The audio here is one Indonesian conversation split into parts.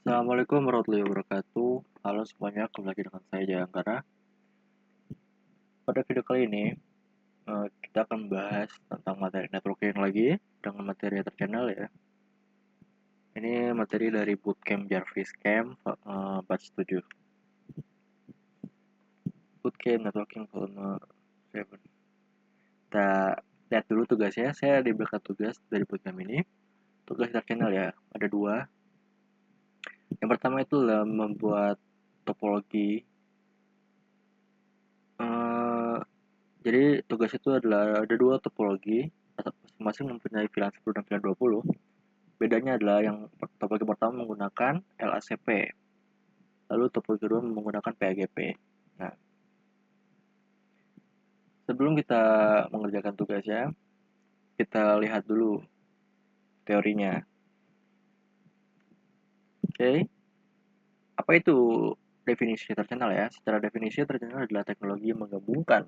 Assalamualaikum warahmatullahi wabarakatuh. Halo semuanya, kembali lagi dengan saya Jayangkara. Pada video kali ini, kita akan membahas tentang materi networking lagi dengan materi Ether Channel ya. Ini materi dari Bootcamp Jarvis Camp batch 7. Bootcamp Networking Volume 7. Kita lihat dulu tugasnya. Saya diberikan tugas dari Bootcamp ini. Tugas Ether Channel ya, ada dua. Yang pertama itu adalah membuat topologi. Jadi tugas itu adalah ada dua topologi, masing-masing mempunyai pilihan 10 dan pilihan 20. Bedanya adalah yang topologi pertama menggunakan LACP, lalu topologi kedua menggunakan PAGP. Nah, sebelum kita mengerjakan tugasnya, kita lihat dulu teorinya. Oke, apa itu definisi Ether Channel ya? Secara definisi Ether Channel adalah teknologi yang menggabungkan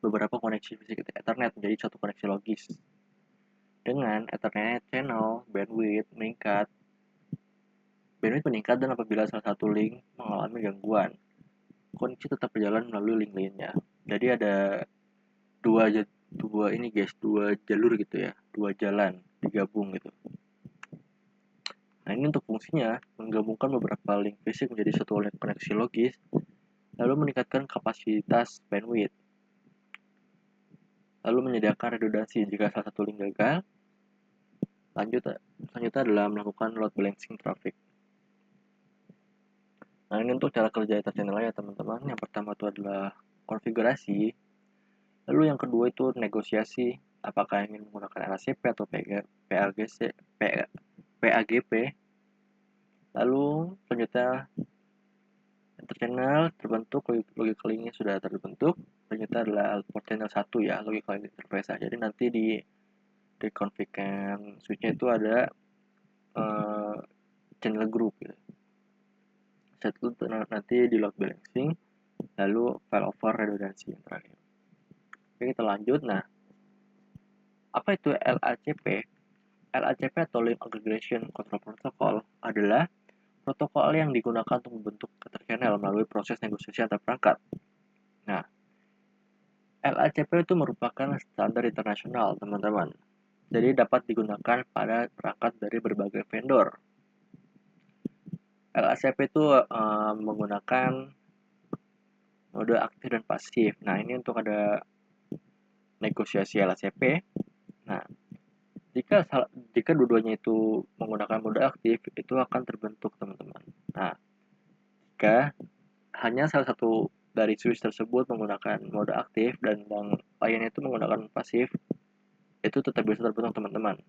beberapa koneksi fisik Ethernet menjadi satu koneksi logis. Dengan Ethernet channel, bandwidth meningkat dan apabila salah satu link mengalami gangguan, koneksi tetap berjalan melalui link lainnya. Jadi ada dua jalur gitu ya, dua jalan digabung gitu. Nah, ini untuk fungsinya menggabungkan beberapa link fisik menjadi satu koneksi logis, lalu meningkatkan kapasitas bandwidth, lalu menyediakan redundansi jika salah satu link gagal. Selanjutnya adalah melakukan load balancing traffic. Nah, ini untuk cara kerja Ether Channel ya teman-teman. Yang pertama itu adalah konfigurasi. Lalu yang kedua itu negosiasi. Apakah ingin menggunakan LACP atau PAGP. Lalu selanjutnya Ether Channel terbentuk, logical linknya sudah terbentuk. Selanjutnya adalah port channel 1 ya, logical link interface. Jadi nanti di config-kan switch-nya itu ada channel group gitu. Setelah itu nanti di load balancing, lalu failover redundansi yang terakhir. Oke, kita lanjut. Nah, apa itu LACP? LACP atau Link Aggregation Control Protocol adalah protokol yang digunakan untuk membentuk Ether Channel melalui proses negosiasi antar perangkat. Nah, LACP itu merupakan standar internasional, teman-teman. Jadi dapat digunakan pada perangkat dari berbagai vendor. LACP itu menggunakan mode aktif dan pasif. Nah, ini untuk ada negosiasi LACP. Nah, jika dua-duanya itu menggunakan mode aktif, itu akan terbentuk, teman-teman. Nah, jika hanya salah satu dari switch tersebut menggunakan mode aktif dan yang lainnya itu menggunakan pasif, itu tetap bisa terbentuk, teman-teman.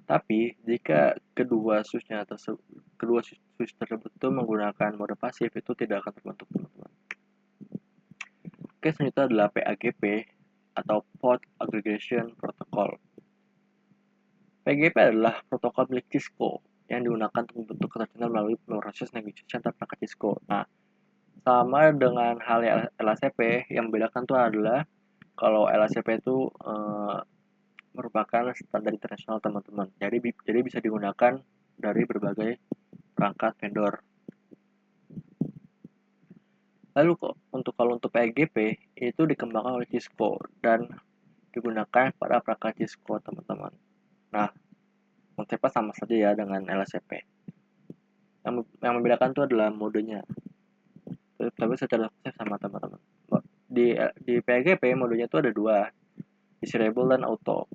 Tapi jika kedua switch tersebut itu menggunakan mode pasif, itu tidak akan terbentuk, teman-teman. Oke, selanjutnya adalah PAGP atau Port Aggregation Protocol. PGP adalah protokol milik Cisco yang digunakan untuk membentuk Ether Channel melalui proses negosiasi antar perangkat Cisco. Nah, sama dengan hal LACP, yang membedakan itu adalah kalau LACP itu merupakan standar internasional, teman-teman. Jadi bisa digunakan dari berbagai perangkat vendor. Lalu kalau untuk PGP itu dikembangkan oleh Cisco dan digunakan pada perangkat Cisco, teman-teman. Nah, konsepnya sama saja ya dengan LACP. Yang membedakan itu adalah modenya. Tapi secara konsep sama, teman-teman. Di PGP modenya itu ada dua, disable dan auto.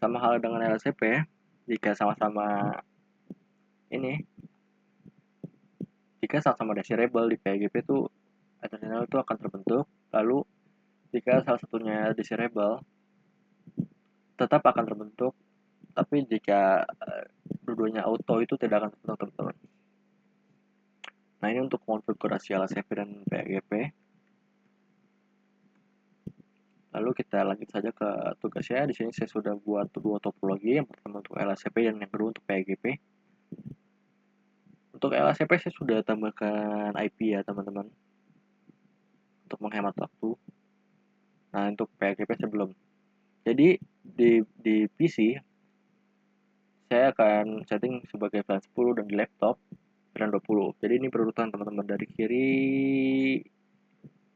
Sama hal dengan LACP, jika sama-sama desirable di PGP itu Ether Channel itu akan terbentuk. Lalu jika salah satunya desirable, tetap akan terbentuk. Tapi jika dua-duanya auto, itu tidak akan terbentuk, teman-teman. Nah, ini untuk konfigurasi LACP dan PGP. Lalu kita lanjut saja ke tugasnya. Di sini saya sudah buat dua topologi, yang pertama untuk LACP dan yang kedua untuk PGP. Untuk LACP saya sudah tambahkan IP ya, teman-teman, untuk menghemat waktu. Nah, untuk PGP saya belum. Jadi di PC saya akan setting sebagai VLAN 10 dan di laptop VLAN 20. Jadi ini berurutan teman-teman dari kiri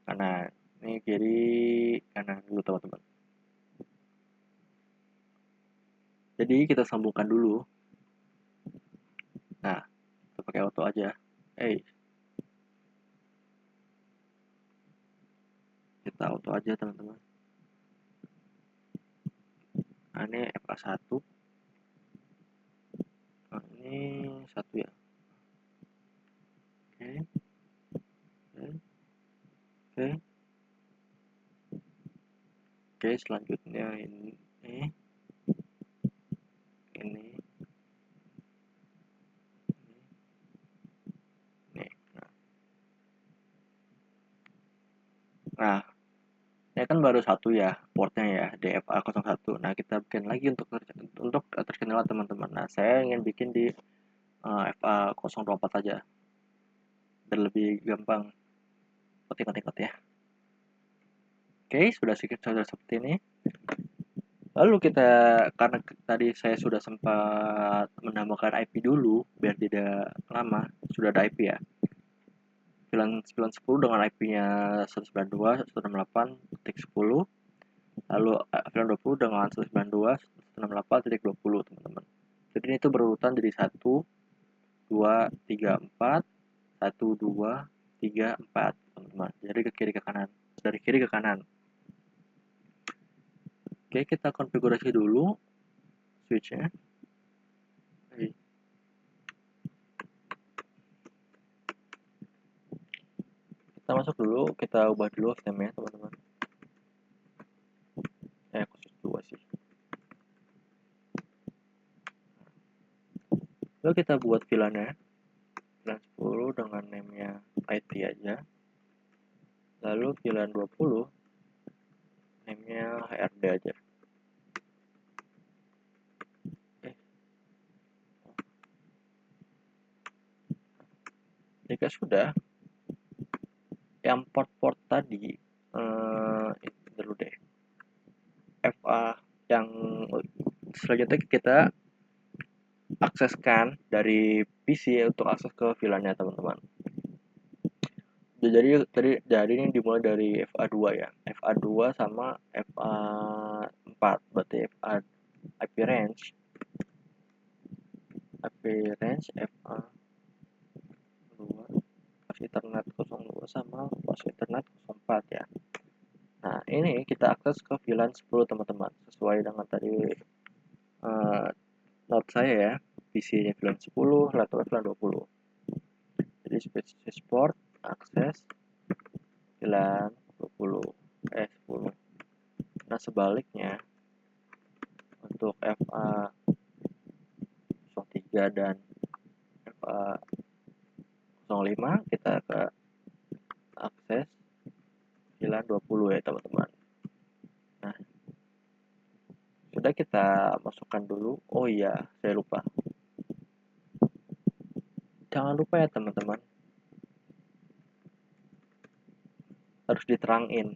kanan. Ini kiri kanan dulu teman-teman. Jadi kita sambungkan dulu. Nah, kita pakai auto aja. Kita auto aja teman-teman. Nah, ini FA1. Nah, ini 1 ya. Oke, selanjutnya ini. Nah, ini kan baru satu ya portnya ya, DFA01. Nah, kita bikin lagi untuk terkenalan teman-teman. Nah, saya ingin bikin di FA024 aja biar lebih gampang ketik-ketik ya. Oke, sudah seperti ini. Lalu kita, karena tadi saya sudah sempat menambahkan IP dulu biar tidak lama, sudah ada IP ya. VLAN 10 dengan IP-nya 192.168.10, lalu VLAN 20 dengan 192.168.20 teman-teman. Jadi ini itu berurutan dari 1, 2, 3, 4, 1, 2, 3, 4 teman-teman. Jadi ke kiri ke kanan, dari kiri ke kanan. Oke, kita konfigurasi dulu switch-nya. Kita masuk dulu, kita ubah dulu FTM-nya teman-teman. Khusus 2 sih. Lalu kita buat VLAN-nya. VLAN 10 dengan name-nya IT aja. Lalu VLAN 20 name-nya HRD aja. Jika sudah, yang port-port tadi itu dulu deh. FA yang selanjutnya kita akseskan dari PC untuk akses ke VLAN-nya teman-teman. Jadi ini dimulai dari FA2 ya. FA2 sama FA4, berarti IP range FA2 pas Ethernet 02 sama pas Ethernet 04 ya. Nah, ini kita akses ke VLAN 10 teman-teman, sesuai dengan tadi note saya ya. PC-nya VLAN 10, laptop VLAN 20. Jadi spesies port akses VLAN 10. Nah, sebaliknya untuk FA03 dan FA05 kita ke akses VLAN 20 ya teman-teman. Nah, sudah kita masukkan dulu. Oh iya, saya lupa. Jangan lupa ya teman-teman, harus diterangin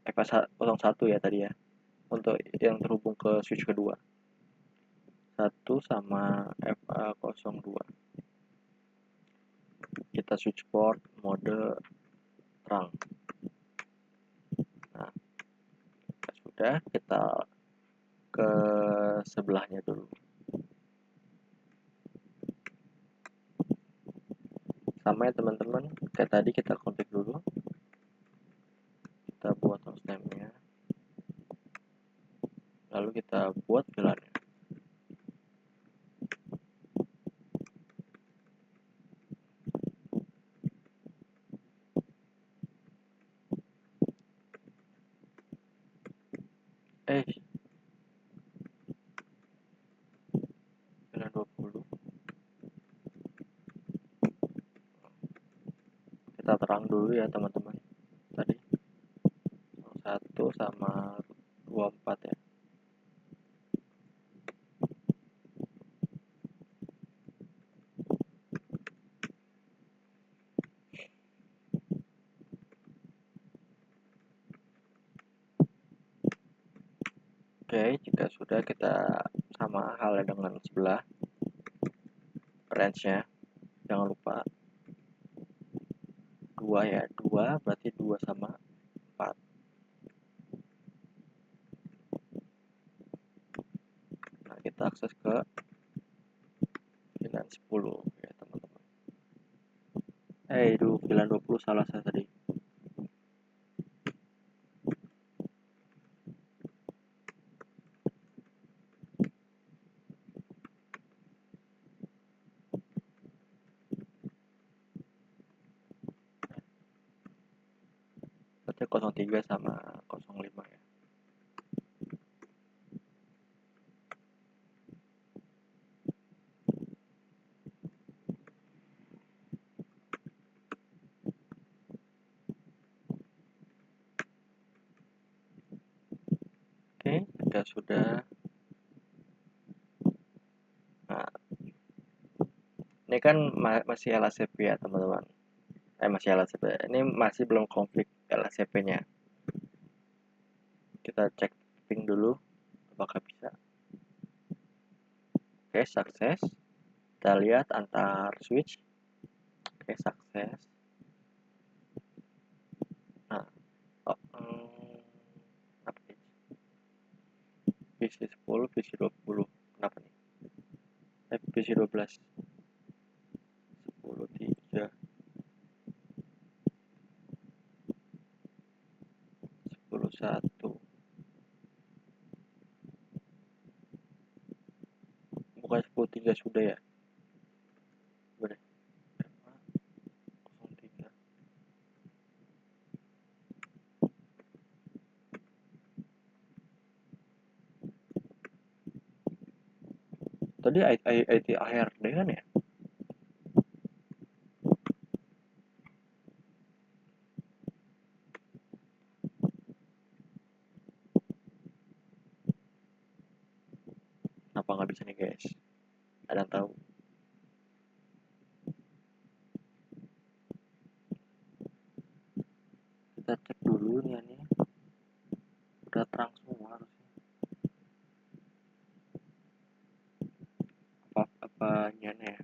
FA01 ya tadi ya, untuk yang terhubung ke switch kedua. 1 sama FA02. Kita switch port mode terang. Nah, sudah, kita ke sebelahnya dulu. Sama ya teman-teman, kayak tadi kita config dulu. Kita buat hostname-nya. Lalu kita buat VLAN-nya. VLAN 20. Kita terang dulu ya teman-teman. Tadi 1 sama 24 ya. Oke, jika Jika sudah, kita sama halnya dengan sebelah range-nya, jangan lupa 2 ya, 2 berarti 2 sama 4. Nah, kita akses ke VLAN 10 ya teman-teman. Itu VLAN 20 salah saya tadi. Berarti 03 sama 05 ya. Oke, jika sudah. Nah, ini kan masih LHCP ya teman-teman. Masih LHCP. Ini masih belum konflik LHCP-nya. Kita cek ping dulu apakah bisa. Oke, sukses. Kita lihat antar switch. Oke, sukses. Nah, apa nih? PC 10, PC 20. Kenapa nih? PC 12. 10, 3. 10, 1. Bukan 10, 3 sudah ya? Boleh. 03. Tadi IT ARD kan ya? Kenapa nggak bisa nih guys? Ada yang tahu? Kita cek dulu nih ini. Udah terang semua harusnya. Apanya nih?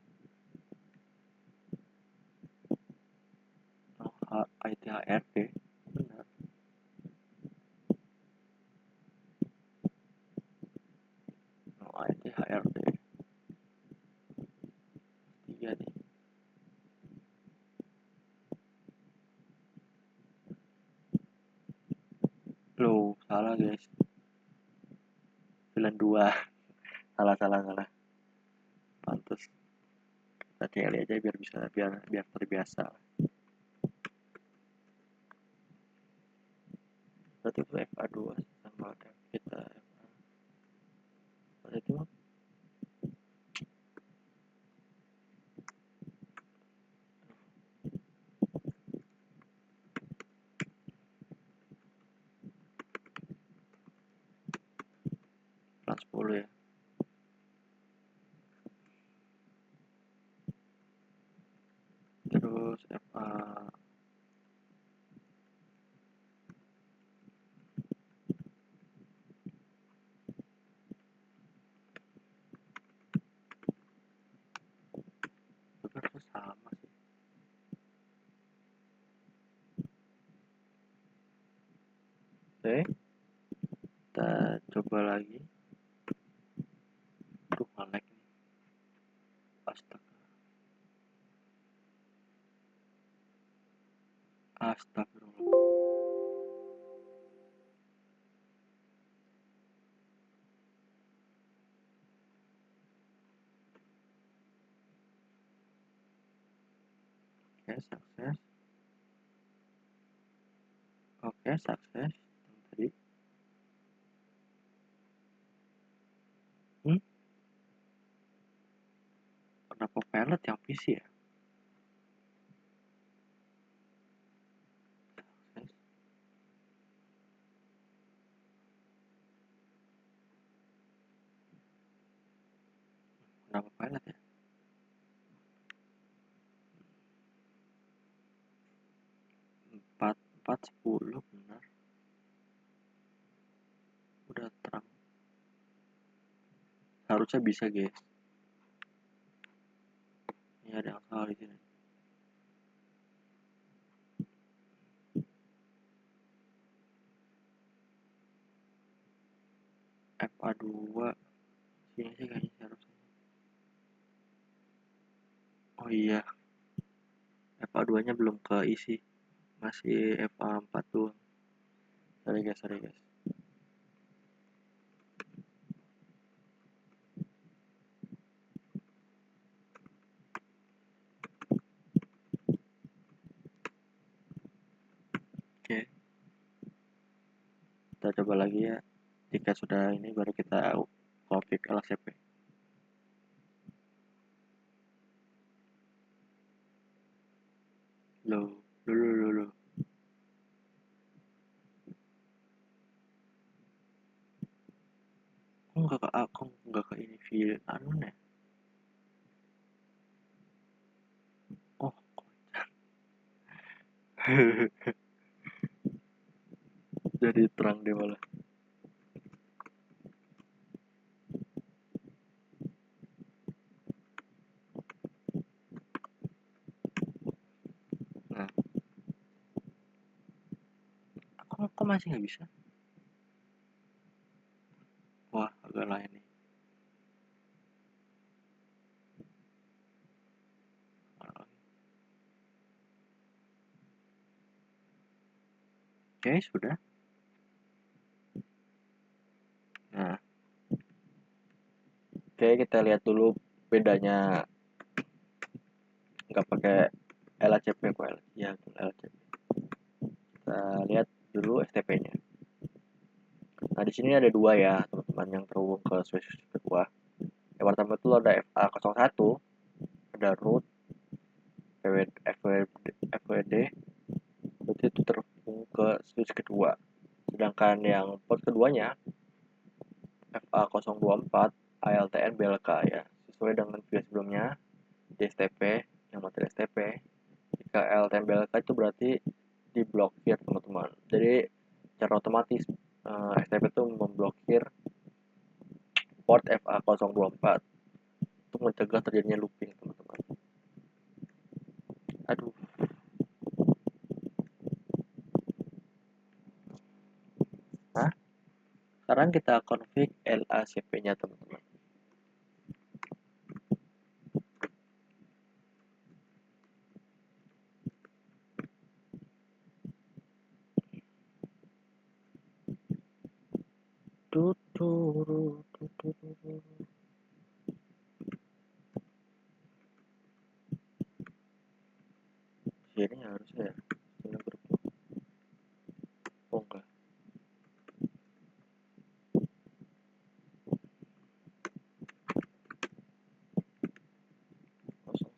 Oh, IT HRD. Benar. Oh, IT HRD. 3 nih. Loh, salah guys. Bilang 2. Salah. Pantes. Kita CL aja biar terbiasa. Berarti itu FA2 sama kita FA. Berarti itu plus 10 ya. Terus FA harus sama sih. Oke, kita coba lagi. Aduh, nge-lag nih. Astagfirullah. Oke, sukses. Oke, sukses. Tadi. Kenapa pilot yang PC ya? Sukses. Kenapa pilot ya? 4, 10 benar. Udah terang. Harusnya bisa guys. Ini ada yang salah di sini. FA2 sini sih kayaknya harusnya. Oh iya, FA2 nya belum keisi, masih FA4 tuh. Sorry guys. Oke, kita coba lagi ya. Jika sudah ini baru kita config LCP. Loh. Aku nggak ke ini file anu nih. Oh, jadi terang deh malah. Nah, kok masih nggak bisa? Wah, agak lain nih. Oke, sudah. Nah, oke kita lihat dulu bedanya nggak pakai LACP kok ya LACP. Kita lihat dulu STP-nya. Nah, di sini ada dua ya, teman-teman yang terhubung ke switch kedua. Yang pertama itu ada FA01, ada root, FWD, berarti itu terhubung ke switch kedua. Sedangkan yang port keduanya FA024 ALTN BLK ya, sesuai dengan video sebelumnya di STP, yang materi STP. Jika ALTN BLK itu berarti diblokir teman-teman. Jadi secara otomatis STP itu memblokir port FA024 untuk mencegah terjadinya looping teman-teman. Aduh. Nah, sekarang kita config LACP-nya teman-teman. Sini harusnya ya. Sini grupnya. Oh enggak.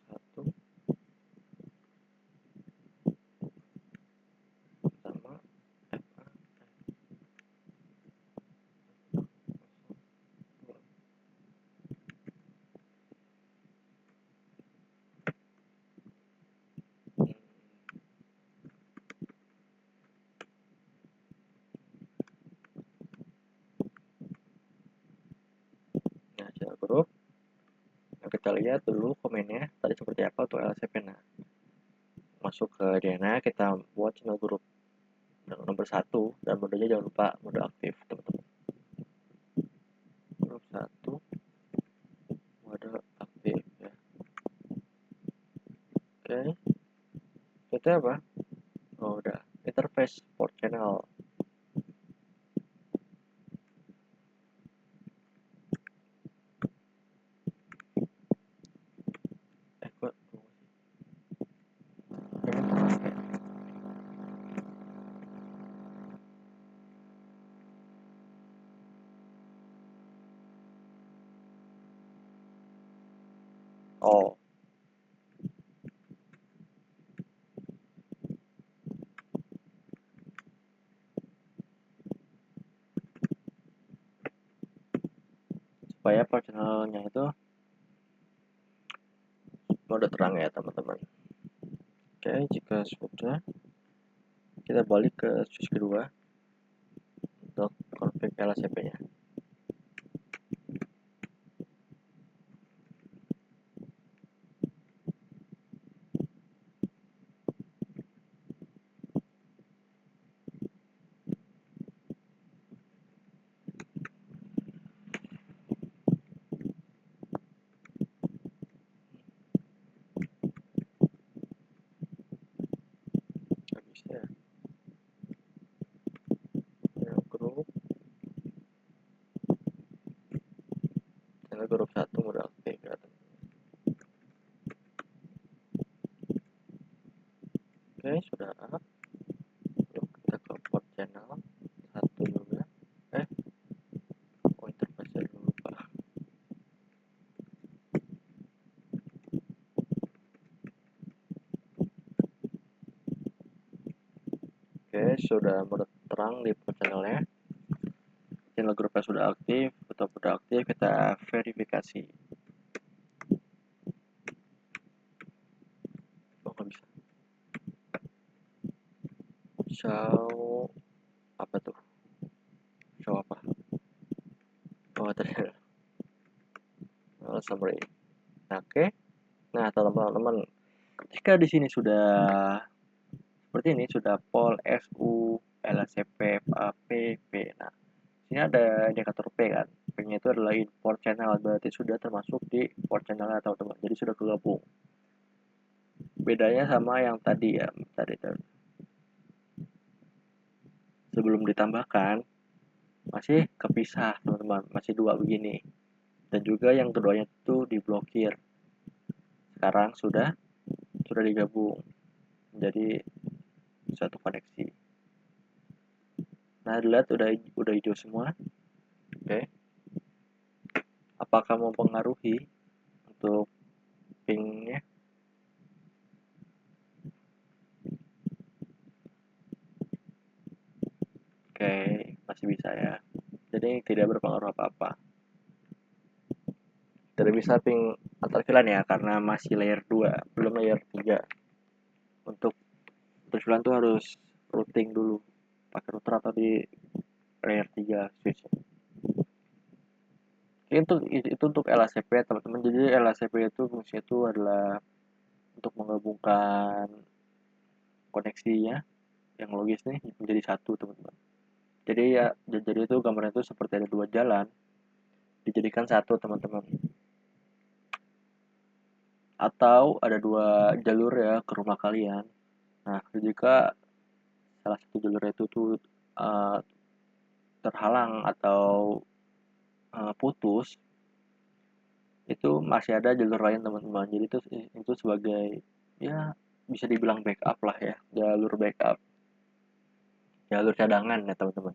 Satu sama FA. Nah, share grup. Nah, kita lihat dulu komennya tadi seperti apa untuk LCP. Nah, masuk ke DNA, kita buat channel grup nomor 1 dan modenya jangan lupa mode aktif teman-teman. Grup 1 mode aktif ya. Oke, itu apa? Oh, udah interface port channel. Kok oh, supaya port channelnya itu mode terang ya teman-teman. Oke, jika sudah kita balik ke switch kedua untuk config LCP nya. grup 1 udah aktif ya. Oke, sudah. Yuk kita ke port channel 1 juga. Interface dulu lupa. Oke, sudah terang di port channelnya. Channel grupnya sudah aktif, atau sudah aktif, kita verifikasi. Oh, nggak bisa. Show apa tuh? Show apa? Oh, tadi summary. Oke. Nah, teman-teman, ketika di sini sudah seperti ini, sudah pol SU LSCP P P. Nah, sini ada indikator P kan. P-nya itu adalah import channel, berarti sudah termasuk di port channel teman-teman. Jadi sudah kegabung. Bedanya sama yang tadi ya, tadi sebelum ditambahkan masih kepisah teman-teman, masih dua begini. Dan juga yang keduanya itu diblokir. Sekarang sudah digabung menjadi satu koneksi. Nah, dilihat udah hijau semua. Oke. Apakah mempengaruhi untuk pingnya? Oke, masih bisa ya. Jadi tidak berpengaruh apa-apa. Tidak bisa ping antar VLAN ya, karena masih layer 2, belum layer 3. Untuk VLAN tuh harus routing dulu, pakai router atau di layer 3 switch. Itu untuk LHCP teman-teman. Jadi LHCP itu fungsinya itu adalah untuk menggabungkan koneksinya yang logis nih menjadi satu teman-teman. Jadi itu gambarnya itu seperti ada dua jalan dijadikan satu teman-teman, atau ada dua jalur ya ke rumah kalian. Nah, jika salah satu jalur itu tuh terhalang atau putus, itu masih ada jalur lain teman-teman. Jadi itu sebagai, ya, bisa dibilang backup lah ya, jalur backup, jalur cadangan ya teman-teman.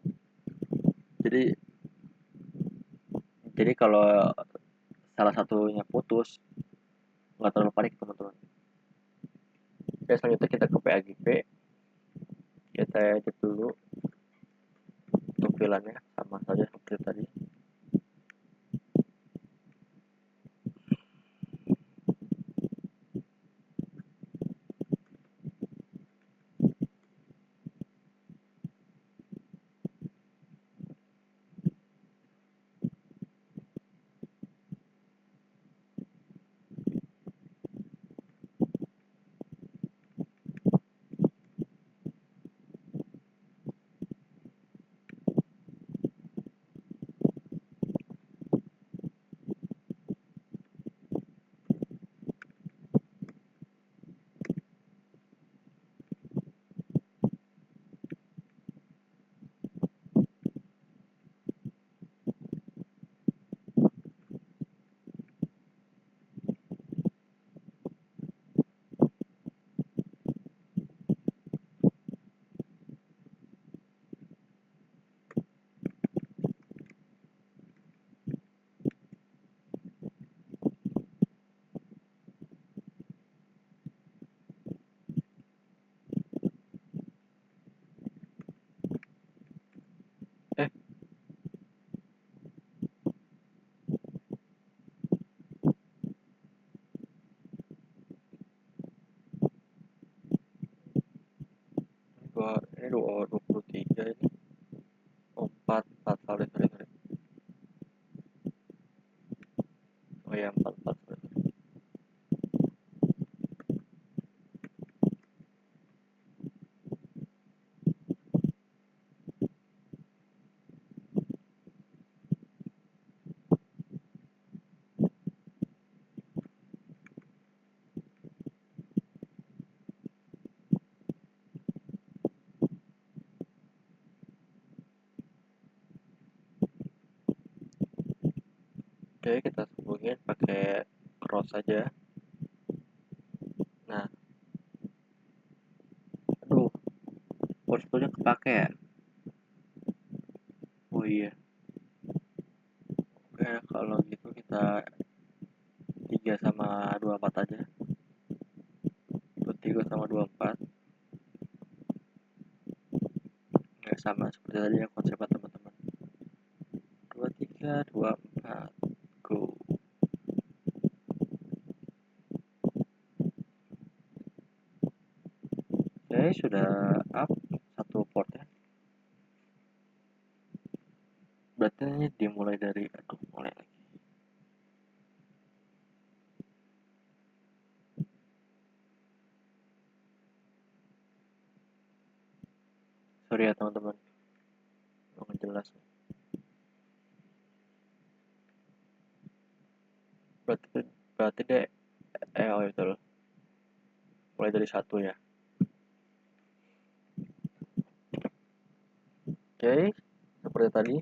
Jadi kalau salah satunya putus, nggak terlalu panik teman-teman. Oke, selanjutnya kita ke PAGP. Kita edit dulu untuk VLAN-nya, sama saja seperti tadi. Eh, ini 23 ini. Oh, 4, sorry. Oh ya, 4, sorry. Oke, kita sambungin pakai cross saja. Nah, aduh, powerpoolnya kepake ya. Oh iya. Oke, kalau gitu kita 3/24 aja. 3/24. Ya sama seperti tadi ya konsepnya teman-teman. 23, 24, go. Oke, sudah up satu portnya. Berarti ini dimulai dari, aduh, mulai lagi. Sorry ya teman-teman, nggak jelas. Berarti deh, oh itu loh. Mulai dari satu ya. Oke, seperti tadi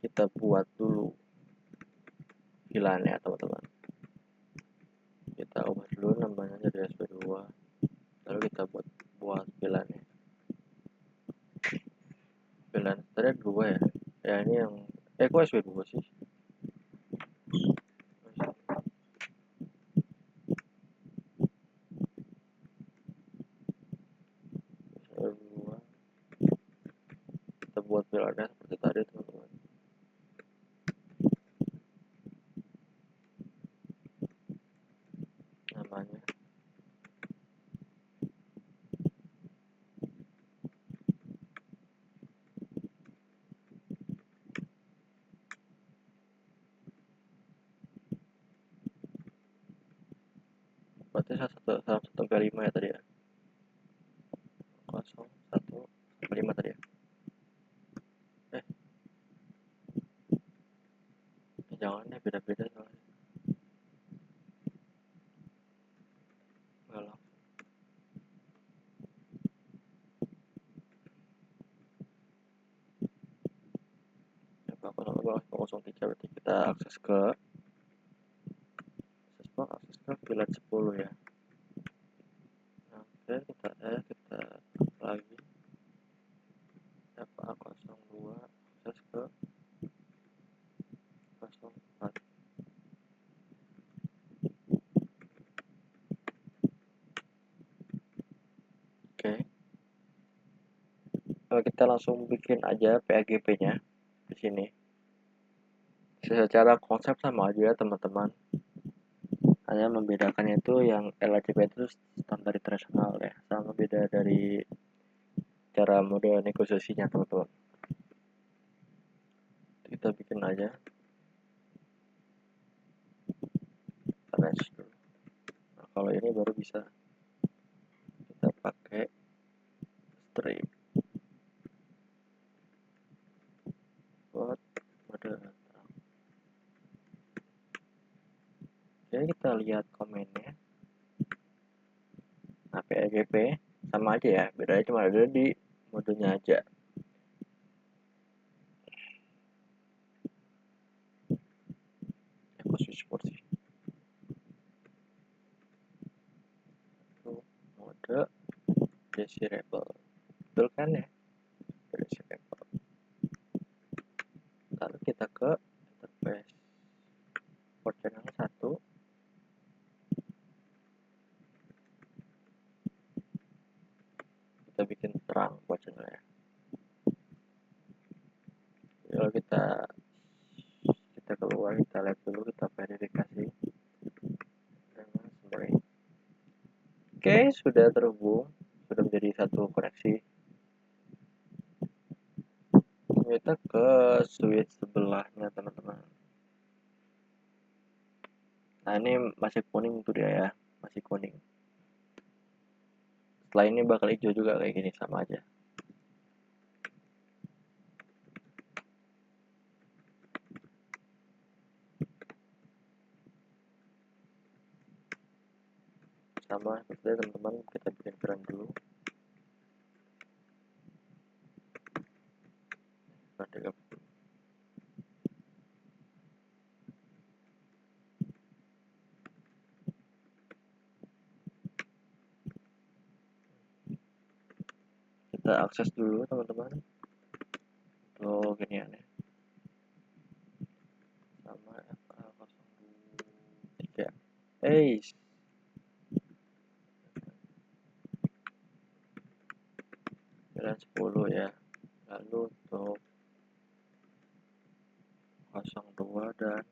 kita buat dulu VLAN-nya teman-teman. Kita ubah dulu namanya dari SP2, lalu kita buat VLAN-nya. VLAN tadi ada 2 ya. Ya ini yang kok SP2 sih? SP2. Kita buat VLAN-nya seperti tadi teman-teman. Namanya berarti 1 sampai 5 ya tadi ya. 1 sampai 5 tadi ya. Eh, jangan deh, beda-beda soalnya. Enggak lah. Apa 03 berarti kita akses ke VLAN 10 ya. Oke, kita lagi FA02 akses ke 04. Oke, kita langsung bikin aja PAGP-nya di sini. Secara konsep sama aja teman-teman. Hanya membedakannya itu yang LHCP itu standar internasional ya, sama beda dari cara mode negosiasinya teman-teman. Kita bikin aja arrange dulu. Nah, kalau ini baru bisa kita pakai strip buat mode. Oke, kita lihat komennya. Nah, PAGP sama aja ya, bedanya cuma ada di modenya aja. Aku switchboard sih. Itu mode desirable, betul kan ya? Desirable. Lalu kita ke interface port channel 1. Kita bikin terang port channelnya. Kalau kita keluar, kita lihat dulu, kita verifikasi dengan sembari. Oke, sudah terhubung, sudah menjadi satu koneksi. Kita ke switch sebelahnya teman-teman. Nah, ini masih kuning tuh dia ya, masih kuning. Setelah ini bakal hijau juga kayak gini, sama aja. Sama seperti teman-teman, kita bikin brand dulu. kita akses dulu teman-teman untuk giniannya sama FA03 jalan 10 ya, lalu untuk 02 dan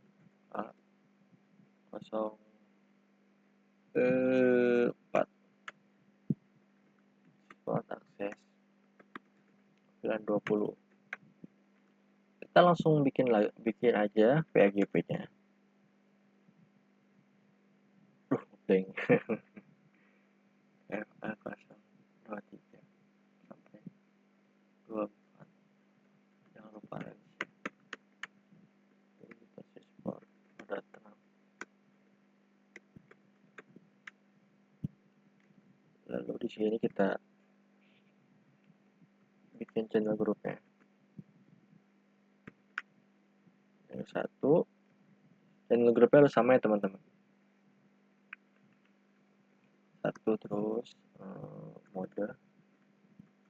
A04 slot akses 920. Kita langsung bikin aja PAGP nya. Deng. FA023 sampai 24. Jangan lupa revisi. Jadi kita export udah tenang. Lalu di sini kita bikin channel grupnya. Yang satu channel grupnya harus sama ya teman-teman. Satu terus mode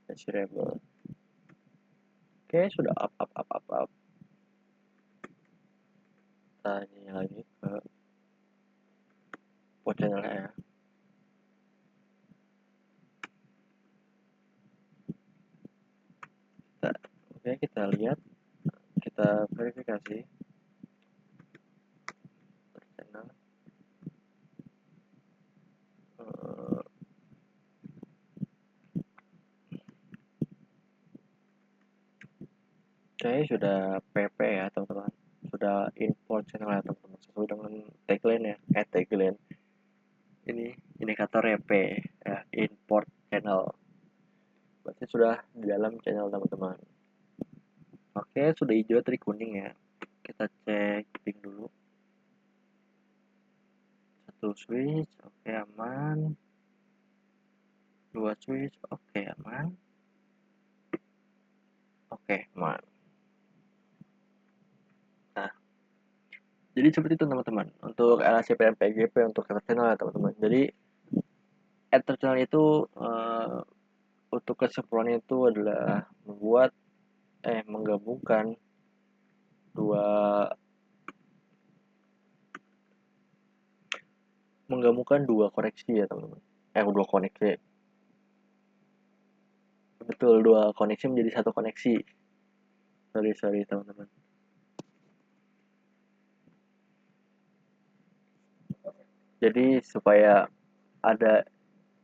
desirable. Oke, sudah up. Kita ini lagi ke post channelnya ya. Oke, kita lihat, kita verifikasi channel. Oke, sudah PP ya teman-teman, sudah import channel ya teman-teman, sesuai dengan tagline ya, tagline ini indikator P ya, import channel, berarti sudah di dalam channel teman-teman. Oke, sudah hijau tadi kuning ya, kita cek ping dulu. Satu switch, oke aman. Dua switch, oke aman. Oke aman. Nah, jadi seperti itu teman-teman untuk LHCP PGP untuk channel ya teman-teman. Jadi ether channel itu untuk kesimpulannya itu adalah menggabungkan dua koneksi ya teman-teman. Dua koneksi. Betul, dua koneksi menjadi satu koneksi. Sorry teman-teman. Jadi supaya ada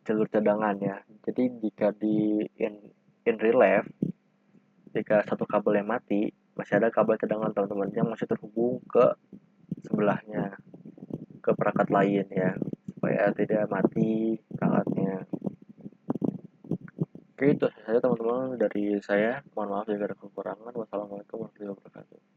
jalur cadangan ya. Jadi jika di in real life, jika satu kabel yang mati, masih ada kabel cadangan teman-teman yang masih terhubung ke sebelahnya, ke perangkat lain ya, supaya tidak mati perangkatnya. Oke, itu saja teman-teman dari saya. Mohon maaf jika ada kekurangan. Wassalamualaikum warahmatullahi wabarakatuh.